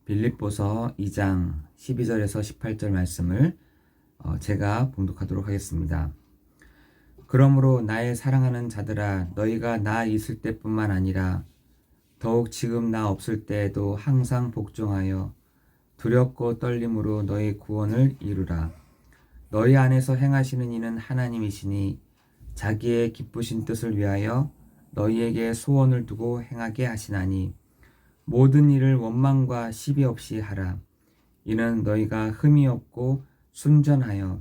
빌립보서 2장 12절에서 18절 말씀을 제가 봉독하도록 하겠습니다. 그러므로 나의 사랑하는 자들아, 너희가 나 있을 때뿐만 아니라 더욱 지금 나 없을 때에도 항상 복종하여 두렵고 떨림으로 너희 구원을 이루라. 너희 안에서 행하시는 이는 하나님이시니 자기의 기쁘신 뜻을 위하여 너희에게 소원을 두고 행하게 하시나니 모든 일을 원망과 시비 없이 하라. 이는 너희가 흠이 없고 순전하여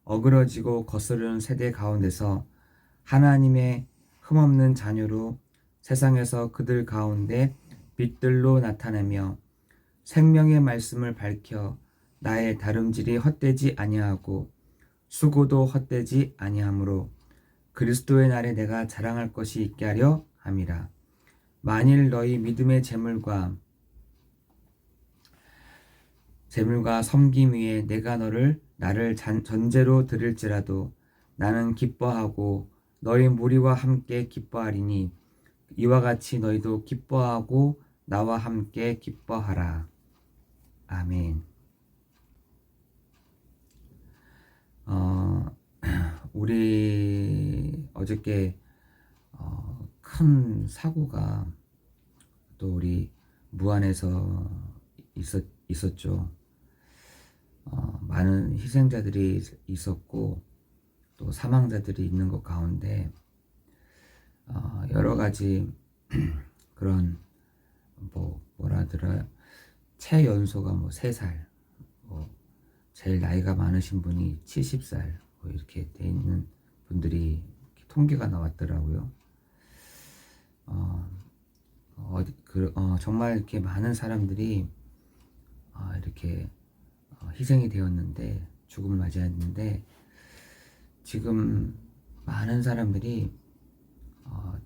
어그러지고 거스르는 세대 가운데서 하나님의 흠없는 자녀로 세상에서 그들 가운데 빛들로 나타내며 생명의 말씀을 밝혀 나의 다름질이 헛되지 아니하고 수고도 헛되지 아니하므로 그리스도의 날에 내가 자랑할 것이 있게 하려 함이라. 만일 너희 믿음의 재물과 섬김 위에 내가 나를 전제로 드릴지라도 나는 기뻐하고 너희 무리와 함께 기뻐하리니 이와 같이 너희도 기뻐하고 나와 함께 기뻐하라. 아멘. 우리 어저께 큰 사고가 또 우리 무안에서 있었죠. 많은 희생자들이 있었고 또 사망자들이 있는 것 가운데 여러 가지 그런 뭐라더라 최연소가 3살, 제일 나이가 많으신 분이 70살 이렇게 돼 있는 분들이 통계가 나왔더라고요. 정말 이렇게 많은 사람들이 이렇게 희생이 되었는데, 죽음을 맞이했는데, 지금 많은 사람들이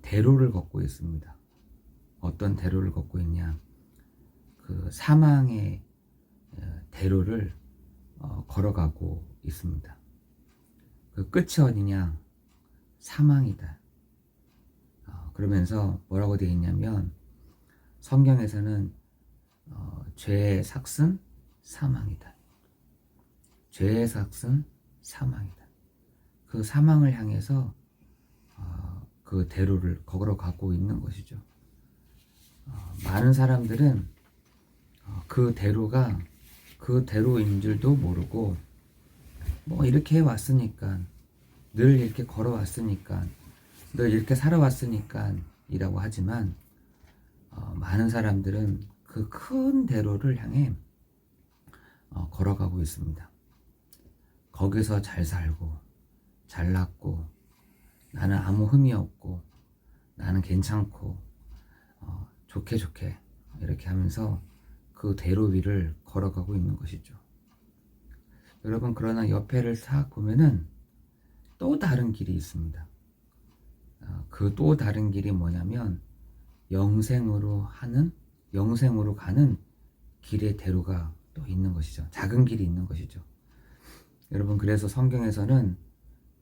대로를 걷고 있습니다. 어떤 대로를 걷고 있냐? 그 사망의 대로를 걸어가고 있습니다. 그 끝이 어디냐? 사망이다. 그러면서 뭐라고 되어 있냐면, 성경에서는 죄의 삭은 사망이다. 죄의 삭은 사망이다. 그 사망을 향해서 그 대로를 걸어가고 있는 것이죠. 많은 사람들은 그 대로가 그 대로인 줄도 모르고 이렇게 해왔으니까, 늘 이렇게 걸어왔으니까, 늘 이렇게 살아왔으니까 이라고 하지만 많은 사람들은 그 큰 대로를 향해 걸어가고 있습니다. 거기서 잘 살고 잘났고 나는 아무 흠이 없고 나는 괜찮고 좋게 이렇게 하면서 그 대로 위를 걸어가고 있는 것이죠. 여러분, 그러나 옆에를 싹 보면은 또 다른 길이 있습니다. 그 또 다른 길이 뭐냐면 영생으로 가는 길의 대로가 또 있는 것이죠. 작은 길이 있는 것이죠. 여러분, 그래서 성경에서는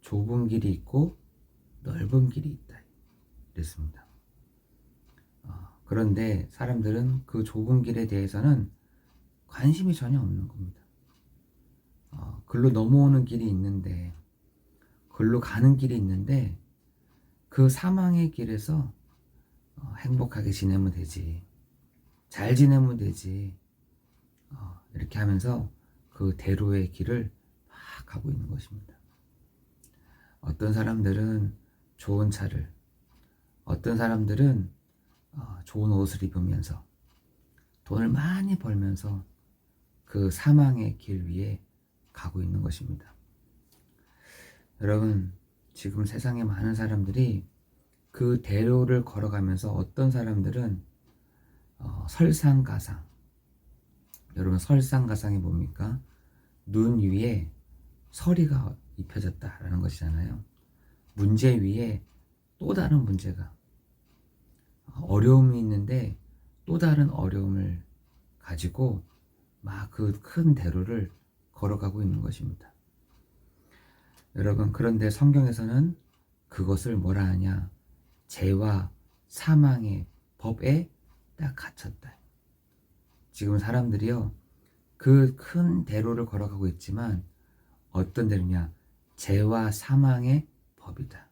좁은 길이 있고 넓은 길이 있다 그랬습니다. 그런데 사람들은 그 좁은 길에 대해서는 관심이 전혀 없는 겁니다. 글로 넘어오는 길이 있는데, 글로 가는 길이 있는데, 그 사망의 길에서 행복하게 지내면 되지, 잘 지내면 되지, 이렇게 하면서 그 대로의 길을 막 가고 있는 것입니다. 어떤 사람들은 좋은 차를, 어떤 사람들은 좋은 옷을 입으면서 돈을 많이 벌면서 그 사망의 길 위에 가고 있는 것입니다. 여러분, 지금 세상에 많은 사람들이 그 대로를 걸어가면서 어떤 사람들은 설상가상, 여러분, 설상가상이 뭡니까? 눈 위에 서리가 입혀졌다라는 것이잖아요. 문제 위에 또 다른 문제가, 어려움이 있는데 또 다른 어려움을 가지고 막 그 큰 대로를 걸어가고 있는 것입니다. 여러분, 그런데 성경에서는 그것을 뭐라 하냐? 죄와 사망의 법에 딱 갇혔다. 지금 사람들이요, 그 큰 대로를 걸어가고 있지만 어떤 대로냐? 죄와 사망의 법이다.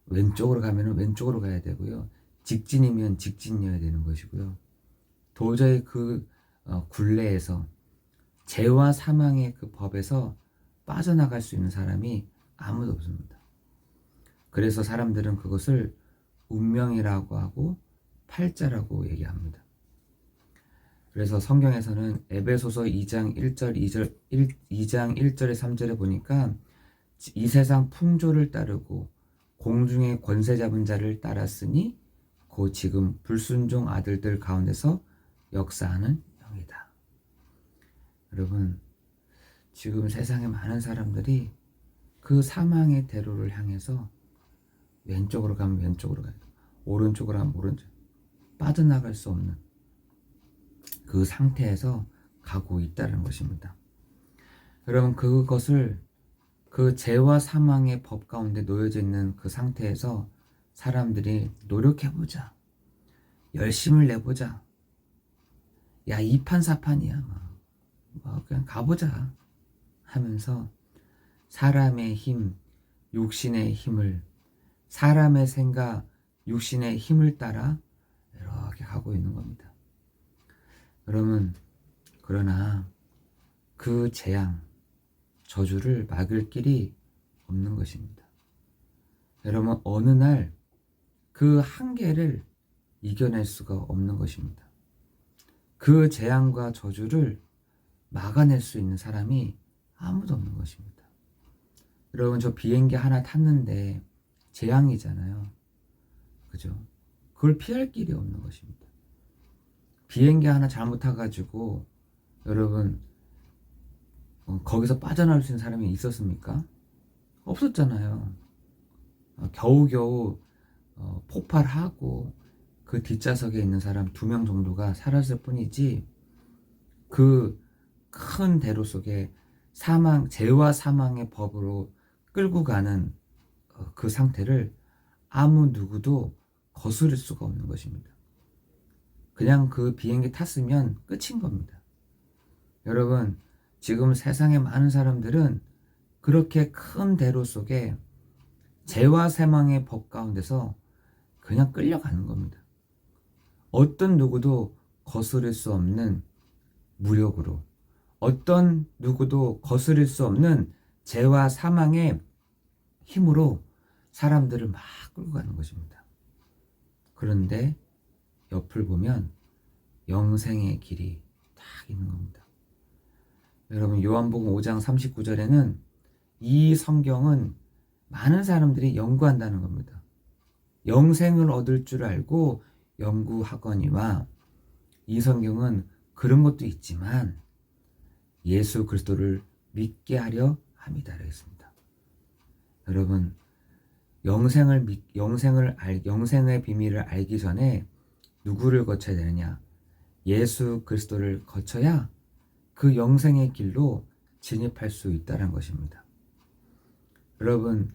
왼쪽으로 가면은 왼쪽으로 가야 되고요. 직진이면 직진이어야 되는 것이고요. 도저히 그 굴레에서, 죄와 사망의 그 법에서 빠져나갈 수 있는 사람이 아무도 없습니다. 그래서 사람들은 그것을 운명이라고 하고 팔자라고 얘기합니다. 그래서 성경에서는 에베소서 2장 1절 2장 1절에 3절에 보니까 이 세상 풍조를 따르고 공중의 권세 잡은 자를 따랐으니 곧 지금 불순종 아들들 가운데서 역사하는 영이다. 여러분, 지금 세상에 많은 사람들이 그 사망의 대로를 향해서 왼쪽으로 가면 왼쪽으로 가야 돼. 오른쪽으로 가면 오른쪽. 빠져나갈 수 없는 그 상태에서 가고 있다는 것입니다. 여러분, 그것을, 그 죄와 사망의 법 가운데 놓여져 있는 그 상태에서 사람들이 노력해보자, 열심을 내보자, 야, 이판사판이야, 그냥 가보자 하면서 사람의 힘, 육신의 힘을, 사람의 생각, 육신의 힘을 따라 이렇게 가고 있는 겁니다. 여러분, 그러나 그 재앙, 저주를 막을 길이 없는 것입니다. 여러분, 어느 날 그 한계를 이겨낼 수가 없는 것입니다. 그 재앙과 저주를 막아낼 수 있는 사람이 아무도 없는 것입니다. 여러분, 저 비행기 하나 탔는데 재앙이잖아요. 그죠? 그걸 피할 길이 없는 것입니다. 비행기 하나 잘못 타가지고 여러분, 거기서 빠져나올 수 있는 사람이 있었습니까? 없었잖아요. 겨우겨우 폭발하고 그 뒷좌석에 있는 사람 2명 정도가 살았을 뿐이지, 그 큰 대로 속에 죄와 사망의 법으로 끌고 가는 그 상태를 아무 누구도 거스를 수가 없는 것입니다. 그냥 그 비행기 탔으면 끝인 겁니다. 여러분, 지금 세상에 많은 사람들은 그렇게 큰 대로 속에 죄와 사망의 법 가운데서 그냥 끌려가는 겁니다. 어떤 누구도 거스를 수 없는 무력으로, 어떤 누구도 거스를 수 없는 죄와 사망의 힘으로 사람들을 막 끌고 가는 것입니다. 그런데 옆을 보면 영생의 길이 딱 있는 겁니다. 여러분, 요한복음 5장 39절에는 이 성경은 많은 사람들이 연구한다는 겁니다. 영생을 얻을 줄 알고 연구하거니와 이 성경은 그런 것도 있지만 예수 그리스도를 믿게 하려 함이다 그랬습니다. 여러분, 영생의 비밀을 알기 전에 누구를 거쳐야 되느냐? 예수 그리스도를 거쳐야 그 영생의 길로 진입할 수 있다는 것입니다. 여러분,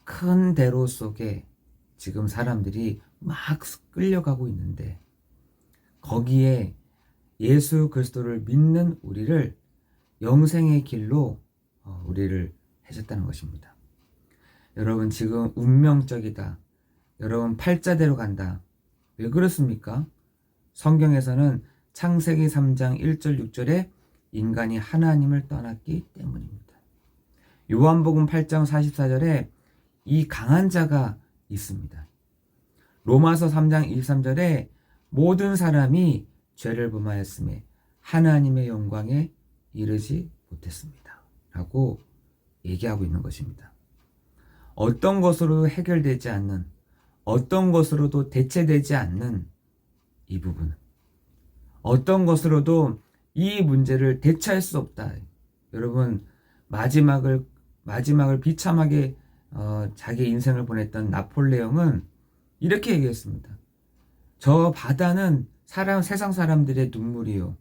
큰 대로 속에 지금 사람들이 막 끌려가고 있는데 거기에 예수 그리스도를 믿는 우리를 영생의 길로 우리를 해줬다는 것입니다. 여러분, 지금 운명적이다, 여러분 팔자대로 간다, 왜 그렇습니까? 성경에서는 창세기 3장 1절 6절에 인간이 하나님을 떠났기 때문입니다. 요한복음 8장 44절에 이 강한 자가 있습니다. 로마서 3장 23절에 모든 사람이 죄를 범하였음에 하나님의 영광에 이르지 못했습니다 라고 얘기하고 있는 것입니다. 어떤 것으로 해결되지 않는, 어떤 것으로도 대체되지 않는 이 부분, 어떤 것으로도 이 문제를 대체할 수 없다. 여러분, 마지막을 비참하게 자기 인생을 보냈던 나폴레옹은 이렇게 얘기했습니다. 저 바다는 세상 사람들의 눈물이요,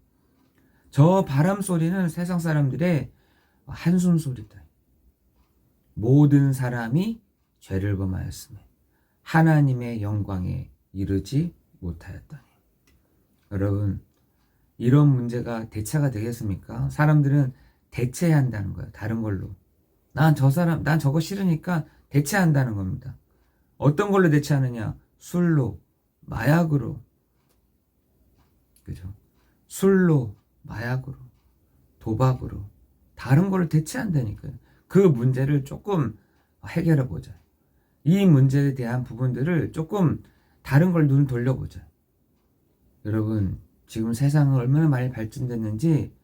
저 바람 소리는 세상 사람들의 한숨 소리다. 모든 사람이 죄를 범하였으며 하나님의 영광에 이르지 못하였더니. 여러분, 이런 문제가 대체가 되겠습니까? 사람들은 대체해야 한다는 거예요. 다른 걸로. 난 저거 싫으니까 대체한다는 겁니다. 어떤 걸로 대체하느냐? 술로, 마약으로. 그죠? 술로, 마약으로, 도박으로. 다른 걸로 대체한다니까요. 그 문제를 조금 해결해 보자. 이 문제에 대한 부분들을 조금 다른 걸 눈 돌려보자. 여러분, 지금 세상은 얼마나 많이 발전됐는지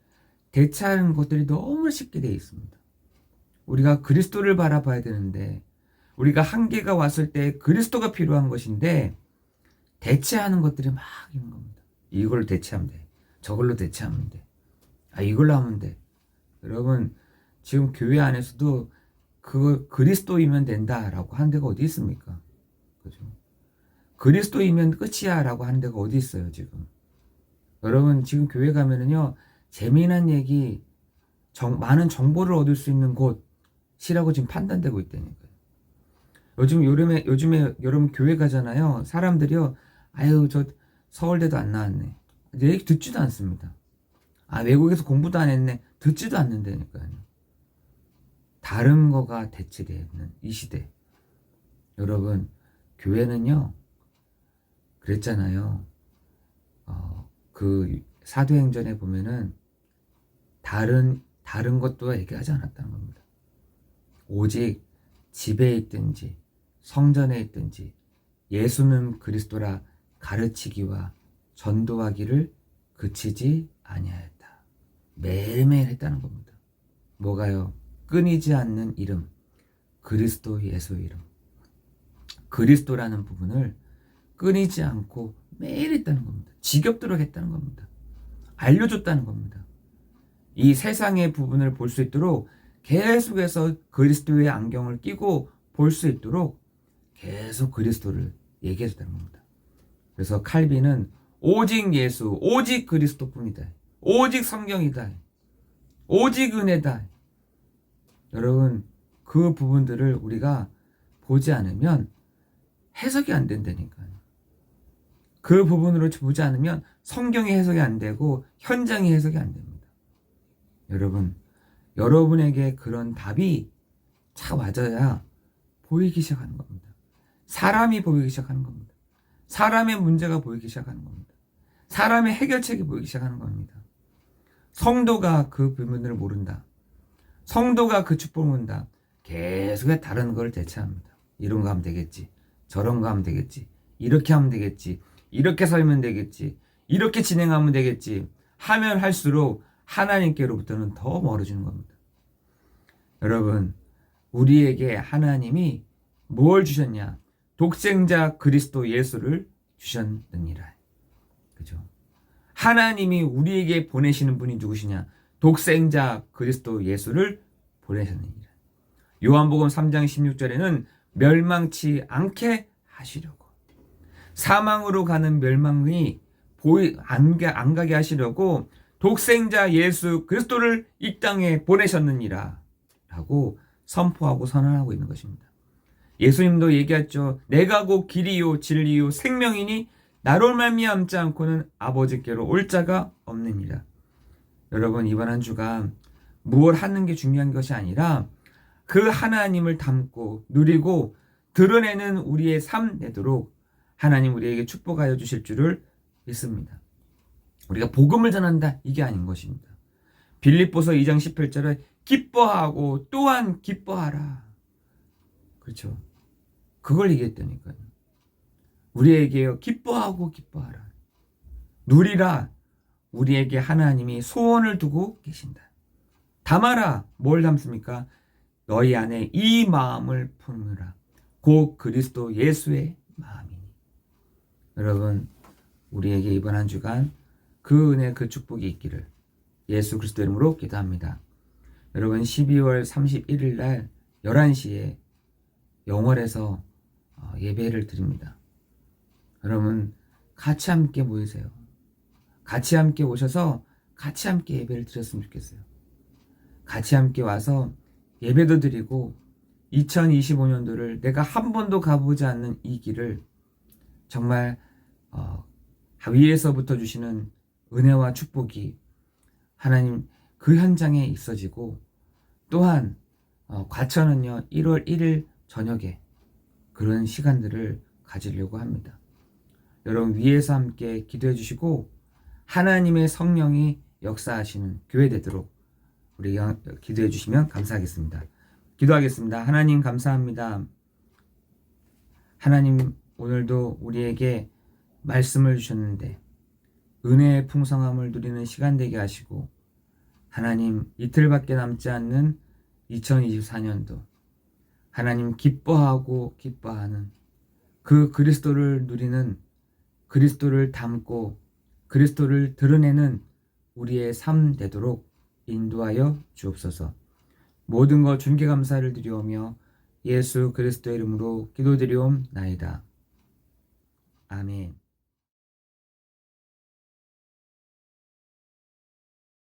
대체하는 것들이 너무 쉽게 되어 있습니다. 우리가 그리스도를 바라봐야 되는데, 우리가 한계가 왔을 때 그리스도가 필요한 것인데 대체하는 것들이 막 있는 겁니다. 이걸로 대체하면 돼. 저걸로 대체하면 돼. 이걸로 하면 돼. 여러분, 지금 교회 안에서도 그 그리스도이면 된다라고 하는 데가 어디 있습니까? 그죠? 그리스도이면 끝이야 라고 하는 데가 어디 있어요, 지금? 여러분, 지금 교회 가면은요, 재미난 얘기, 많은 정보를 얻을 수 있는 곳이라고 지금 판단되고 있다니까요. 요즘에 여러분 교회 가잖아요. 사람들이요, 저 서울대도 안 나왔네. 내 얘기 듣지도 않습니다. 외국에서 공부도 안 했네. 듣지도 않는다니까요. 다른 거가 대체되는 이 시대. 여러분, 교회는요, 그랬잖아요. 그 사도행전에 보면은 다른 것도 얘기하지 않았다는 겁니다. 오직 집에 있든지 성전에 있든지 예수는 그리스도라 가르치기와 전도하기를 그치지 아니하였다. 매일매일 했다는 겁니다. 뭐가요? 끊이지 않는 이름, 그리스도 예수의 이름. 그리스도라는 부분을 끊이지 않고 매일 했다는 겁니다. 지겹도록 했다는 겁니다. 알려줬다는 겁니다. 이 세상의 부분을 볼 수 있도록 계속해서 그리스도의 안경을 끼고 볼 수 있도록 계속 그리스도를 얘기해줬다는 겁니다. 그래서 칼빈은 오직 예수, 오직 그리스도뿐이다. 오직 성경이다. 오직 은혜다. 여러분, 그 부분들을 우리가 보지 않으면 해석이 안 된다니까요. 그 부분으로 보지 않으면 성경이 해석이 안 되고 현장이 해석이 안 됩니다. 여러분, 여러분에게 그런 답이 차 맞아야 보이기 시작하는 겁니다. 사람이 보이기 시작하는 겁니다. 사람의 문제가 보이기 시작하는 겁니다. 사람의 해결책이 보이기 시작하는 겁니다. 성도가 그 부분을 모른다. 성도가 그 축복을 모른다. 계속해 다른 걸 대체합니다. 이런 거 하면 되겠지. 저런 거 하면 되겠지. 이렇게 하면 되겠지. 이렇게 살면 되겠지. 이렇게 진행하면 되겠지. 하면 할수록 하나님께로부터는 더 멀어지는 겁니다. 여러분, 우리에게 하나님이 뭘 주셨냐? 독생자 그리스도 예수를 주셨느니라. 그죠? 하나님이 우리에게 보내시는 분이 누구시냐? 독생자 그리스도 예수를 보내셨느니라. 요한복음 3장 16절에는 멸망치 않게 하시려고, 사망으로 가는 멸망이 안 가게 하시려고 독생자 예수 그리스도를 이 땅에 보내셨느니라 라고 선포하고 선언하고 있는 것입니다. 예수님도 얘기했죠. 내가 곧 길이요 진리요 생명이니 나로 말미암지 않고는 아버지께로 올 자가 없느니라. 여러분, 이번 한 주간 무엇 하는 게 중요한 것이 아니라 그 하나님을 담고 누리고 드러내는 우리의 삶 되도록 하나님 우리에게 축복하여 주실 줄을 믿습니다. 우리가 복음을 전한다, 이게 아닌 것입니다. 빌립보서 2장 18절에 기뻐하고 또한 기뻐하라. 그렇죠? 그걸 얘기했다니까요. 우리에게요, 기뻐하고 기뻐하라. 누리라. 우리에게 하나님이 소원을 두고 계신다. 담아라. 뭘 담습니까? 너희 안에 이 마음을 품으라. 곧 그리스도 예수의 마음이니. 여러분, 우리에게 이번 한 주간 그 은혜, 그 축복이 있기를 예수 그리스도 이름으로 기도합니다. 여러분, 12월 31일 날 11시에 영월에서 예배를 드립니다. 여러분, 같이 함께 모이세요. 같이 함께 오셔서 같이 함께 예배를 드렸으면 좋겠어요. 같이 함께 와서 예배도 드리고 2025년도를 내가 한 번도 가보지 않는 이 길을 정말 위에서부터 주시는 은혜와 축복이 하나님 그 현장에 있어지고, 또한 과천은요 1월 1일 저녁에 그런 시간들을 가지려고 합니다. 여러분 위에서 함께 기도해 주시고 하나님의 성령이 역사하시는 교회 되도록 우리 기도해 주시면 감사하겠습니다. 기도하겠습니다. 하나님 감사합니다. 하나님 오늘도 우리에게 말씀을 주셨는데 은혜의 풍성함을 누리는 시간 되게 하시고, 하나님 이틀밖에 남지 않는 2024년도 하나님 기뻐하는 그 그리스도를 누리는, 그리스도를 담고 그리스도를 드러내는 우리의 삶 되도록 인도하여 주옵소서. 모든 것 존귀 감사를 드리오며 예수 그리스도의 이름으로 기도드리옵나이다. 아멘.